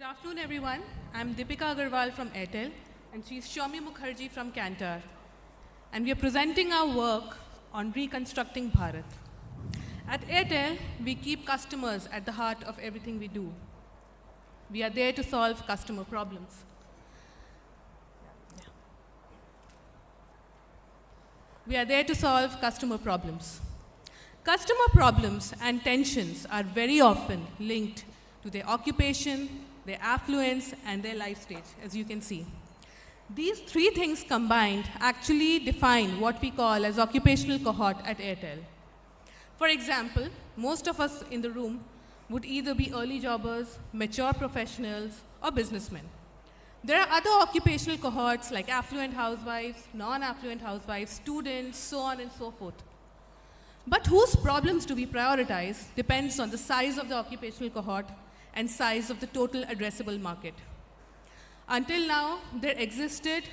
Good afternoon, everyone. I'm Deepika Aggarwal from Airtel, and she's Soumi Mukherjee from Kantar. And we are presenting our work on Reconstructing Bharat. At Airtel, we keep customers at the heart of everything we do. We are there to solve customer problems. We are there to solve customer problems. Customer problems and tensions are very often linked to their occupation, their affluence, and their life stage, as you can see. These three things combined actually define what we call as occupational cohort at Airtel. For example, most of us in the room would either be early jobbers, mature professionals, or businessmen. There are other occupational cohorts like affluent housewives, non-affluent housewives, students, so on and so forth. But whose problems do we prioritize depends on the size of the occupational cohort and size of the total addressable market. Until now, there existed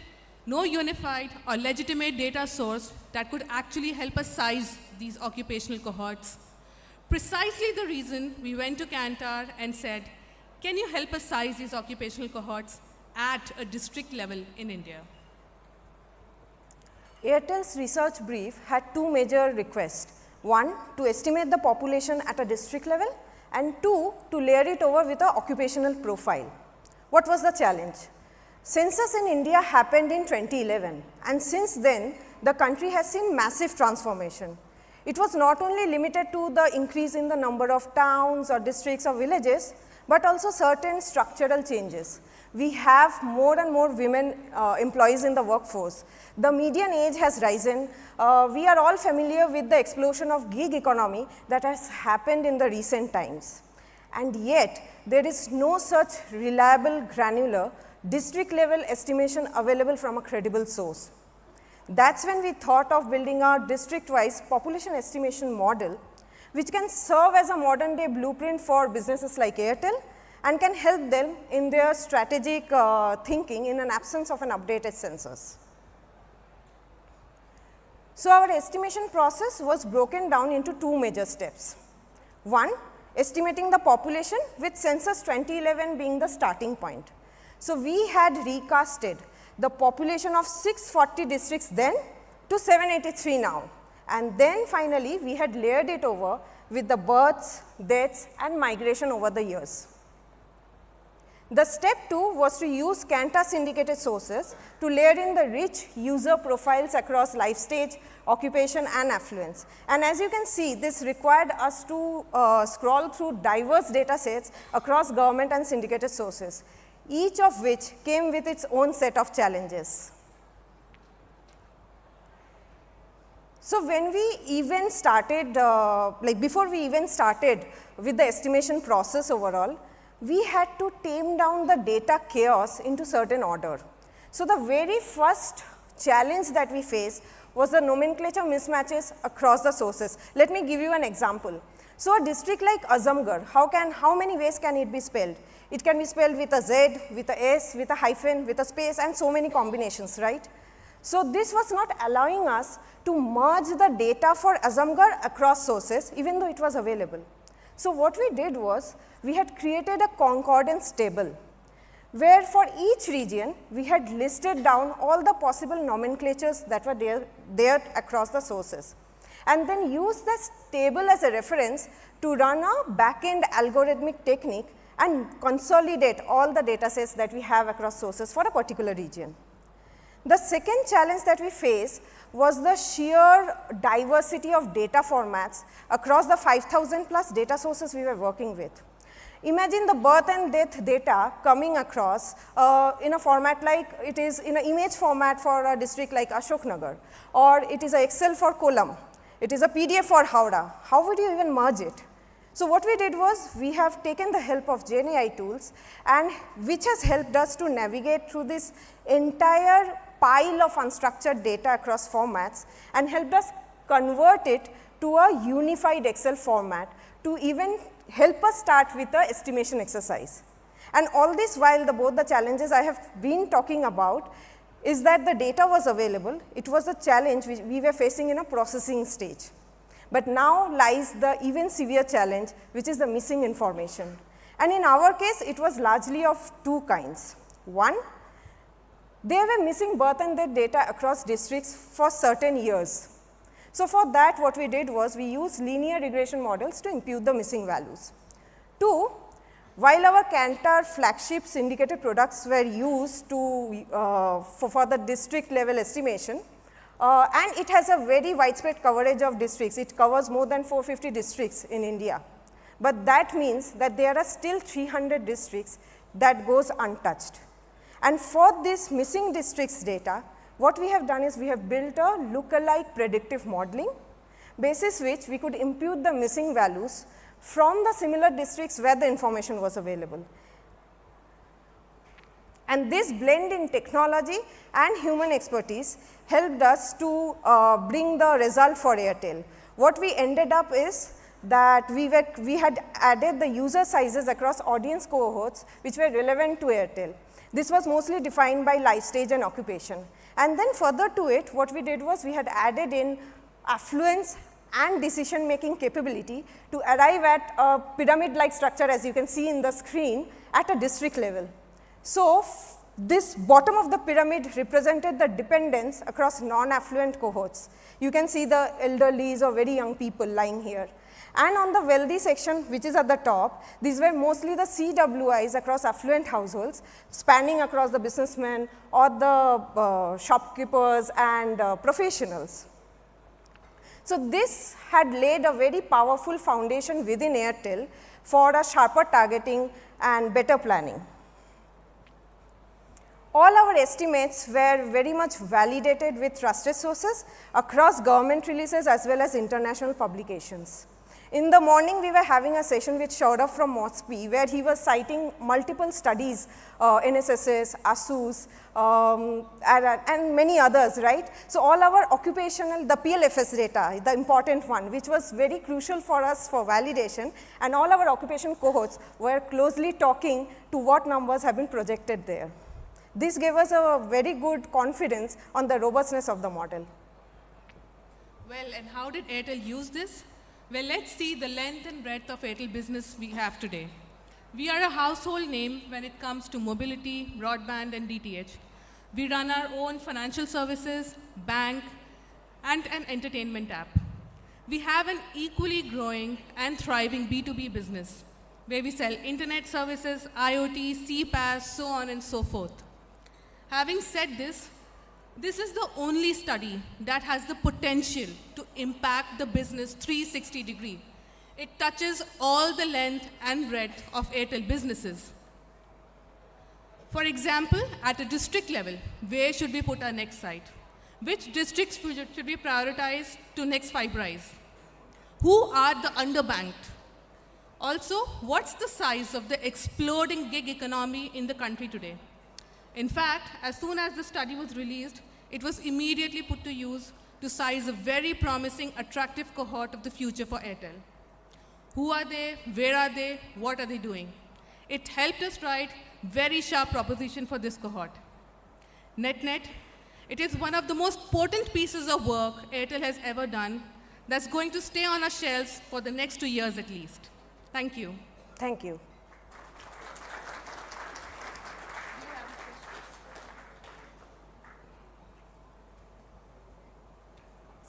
no unified or legitimate data source that could actually help us size these occupational cohorts. Precisely the reason we went to Kantar and said, can you help us size these occupational cohorts at a district level in India? Airtel's research brief had two major requests. One, to estimate the population at a district level, and two, to layer it over with an occupational profile. What was the challenge? Census in India happened in 2011, and since then, the country has seen massive transformation. It was not only limited to the increase in the number of towns or districts or villages, but also certain structural changes. We have more and more women employees in the workforce. The median age has risen. We are all familiar with the explosion of gig economy that has happened in the recent times. And yet, there is no such reliable, granular, district level estimation available from a credible source. That's when we thought of building a district-wise population estimation model, which can serve as a modern day blueprint for businesses like Airtel and can help them in their strategic thinking in an absence of an updated census. So, our estimation process was broken down into two major steps. One, estimating the population with census 2011 being the starting point. So, we had recasted the population of 640 districts then to 783 now, and then finally, we had layered it over with the births, deaths, and migration over the years. The step 2 was to use Kantar syndicated sources to layer in the rich user profiles across life stage, occupation, and affluence. And as you can see, this required us to scroll through diverse data sets across government and syndicated sources, each of which came with its own set of challenges. So, when we even started, before we even started with the estimation process overall, we had to tame down the data chaos into certain order. So, the very first challenge that we faced was the nomenclature mismatches across the sources. Let me give you an example. So, a district like Azamgarh, how many ways can it be spelled? It can be spelled with a Z, with a S, with a hyphen, with a space, and so many combinations, right? So, this was not allowing us to merge the data for Azamgarh across sources, even though it was available. So, what we did was, we had created a concordance table, where for each region, we had listed down all the possible nomenclatures that were there across the sources, and then used this table as a reference to run a back-end algorithmic technique and consolidate all the data sets that we have across sources for a particular region. The second challenge that we faced was the sheer diversity of data formats across the 5,000 plus data sources we were working with. Imagine the birth and death data coming across in a format like it is in an image format for a district like Ashoknagar, or it is an Excel for Kollam, it is a PDF for Howrah. How would you even merge it? So, what we did was, we have taken the help of GenAI tools, and which has helped us to navigate through this entire pile of unstructured data across formats and helped us convert it to a unified Excel format to even help us start with the estimation exercise. And all this while both the challenges I have been talking about is that the data was available, it was a challenge which we were facing in a processing stage. But now lies the even severe challenge, which is the missing information. And in our case, it was largely of two kinds. One, they were missing birth and death data across districts for certain years. So for that, what we did was we used linear regression models to impute the missing values. Two, while our Kantar flagship syndicated products were used to, for the district level estimation, and it has a very widespread coverage of districts. It covers more than 450 districts in India. But that means that there are still 300 districts that goes untouched. And for this missing districts data, what we have done is we have built a lookalike predictive modeling, basis which we could impute the missing values from the similar districts where the information was available. And this blend in technology and human expertise helped us to bring the result for Airtel. What we ended up is that we had added the user sizes across audience cohorts which were relevant to Airtel. This was mostly defined by life stage and occupation. And then further to it, what we did was we had added in affluence and decision making capability to arrive at a pyramid like structure, as you can see in the screen, at a district level. So this bottom of the pyramid represented the dependence across non-affluent cohorts. You can see the elderlies or very young people lying here. And on the wealthy section, which is at the top, these were mostly the CWIs across affluent households, spanning across the businessmen or the shopkeepers and professionals. So this had laid a very powerful foundation within Airtel for a sharper targeting and better planning. All our estimates were very much validated with trusted sources across government releases as well as international publications. In the morning, we were having a session with Saurabh from MOSPI, where he was citing multiple studies, NSSS, ASUS, and many others, right? So all our occupational, the PLFS data, the important one, which was very crucial for us for validation, and all our occupation cohorts were closely talking to what numbers have been projected there. This gave us a very good confidence on the robustness of the model. Well, and how did Airtel use this? Well, let's see the length and breadth of Airtel business we have today. We are a household name when it comes to mobility, broadband, and DTH. We run our own financial services, bank, and an entertainment app. We have an equally growing and thriving B2B business, where we sell internet services, IoT, CPaaS, so on and so forth. Having said this, this is the only study that has the potential to impact the business 360 degree. It touches all the length and breadth of Airtel businesses. For example, at a district level, where should we put our next site? Which districts should we prioritize to next fiberize? Who are the underbanked? Also, what's the size of the exploding gig economy in the country today? In fact, as soon as the study was released, it was immediately put to use to size a very promising, attractive cohort of the future for Airtel. Who are they? Where are they? What are they doing? It helped us write very sharp proposition for this cohort. Net-net, it is one of the most potent pieces of work Airtel has ever done that's going to stay on our shelves for the next 2 years at least. Thank you. Thank you.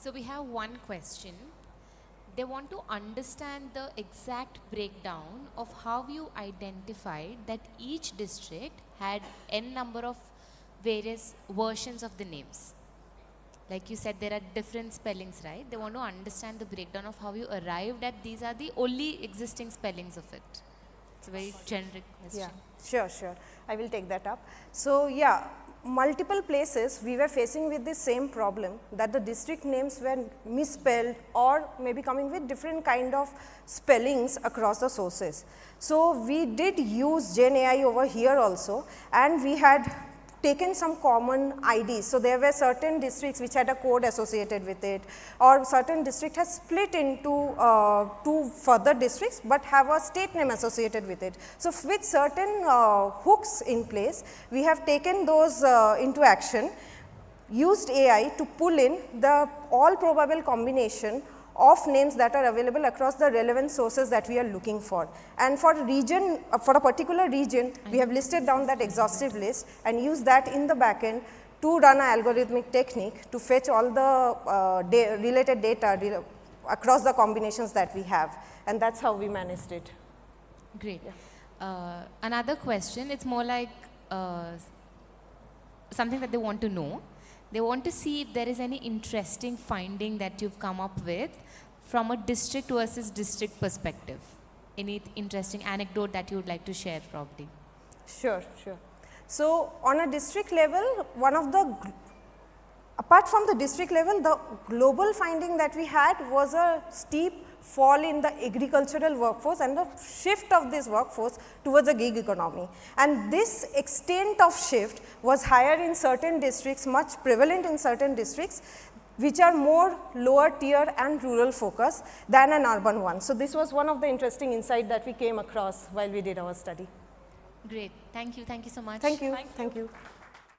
So we have one question. They want to understand the exact breakdown of how you identified that each district had n number of various versions of the names. Like you said, there are different spellings, right? They want to understand the breakdown of how you arrived at these are the only existing spellings of it. It's a very generic question. Yeah, sure. I will take that up. So yeah, multiple places we were facing with the same problem, that the district names were misspelled or maybe coming with different kind of spellings across the sources. So we did use GenAI over here also, and we had taken some common IDs. So there were certain districts which had a code associated with it, or certain district has split into two further districts but have a state name associated with it. So with certain hooks in place, we have taken those into action, used AI to pull in the all probable combination of names that are available across the relevant sources that we are looking for. And for a region, for a particular region, we have listed down that exhaustive list and use that in the backend to run an algorithmic technique to fetch all the related data across the combinations that we have. And that's how we managed it. Great. Another question, it's more like something that they want to know. They want to see if there is any interesting finding that you've come up with from a district versus district perspective. Any interesting anecdote that you would like to share probably? Sure, sure. So, on a district level, apart from the district level, the global finding that we had was a steep fall in the agricultural workforce and the shift of this workforce towards a gig economy. And this extent of shift was higher in certain districts, much prevalent in certain districts, which are more lower tier and rural focus than an urban one. So, this was one of the interesting insights that we came across while we did our study. Great. Thank you so much. Thank you. Thank you.